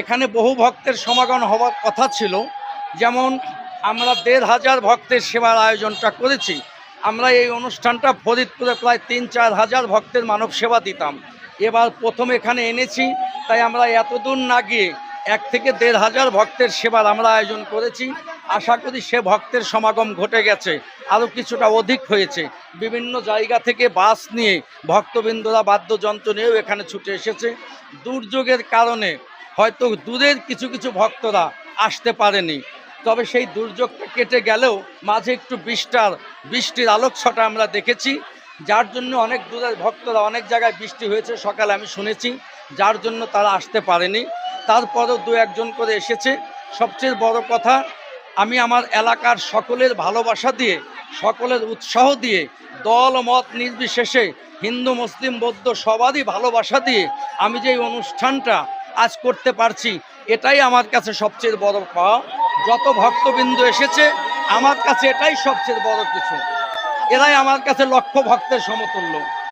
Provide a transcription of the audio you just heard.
এখানে বহু ভক্তের সমাগম হওয়ার কথা ছিল। যেমন আমরা ১,৫০০ ভক্তের সেবার আয়োজনটা করেছি। আমরা এই অনুষ্ঠানটা ফরিদপুরে প্রায় ৩-৪ হাজার ভক্তের মানব সেবা দিতাম। এবার প্রথম এখানে এনেছি, তাই আমরা এতদূর না গিয়ে ১ থেকে ১,৫০০ ভক্তের সেবার আমরা আয়োজন করেছি। আশা করি সে ভক্তের সমাগম ঘটে গেছে, আরও কিছুটা অধিক হয়েছে। বিভিন্ন জায়গা থেকে বাস নিয়ে ভক্তবৃন্দরা বাদ্যযন্ত্র নিয়েও এখানে ছুটে এসেছে। দুর্যোগের কারণে হয়তো দূরের কিছু কিছু ভক্তরা আসতে পারেনি, তবে সেই দুর্যোগটা কেটে গেলেও মাঝে একটু বৃষ্টির আলোকছটা আমরা দেখেছি, যার জন্য অনেক দূরের ভক্তরা, অনেক জায়গায় বৃষ্টি হয়েছে সকালে আমি শুনেছি, যার জন্য তারা আসতে পারেনি। তারপরেও দু একজন করে এসেছে। সবচেয়ে বড় কথা, আমি আমার এলাকার সকলের ভালোবাসা দিয়ে, সকলের উৎসাহ দিয়ে, দল মত নির্বিশেষে হিন্দু মুসলিম বৌদ্ধ সবারই ভালোবাসা দিয়ে আমি যে এই অনুষ্ঠানটা আজ করতে পারছি, এটাই আমার কাছে সবচেয়ে বড় পাওয়া। যত ভক্তবৃন্দ এসেছে আমার কাছে এটাই সবচেয়ে বড় কিছু। এরাই আমার কাছে লক্ষ ভক্তের সমতুল্য।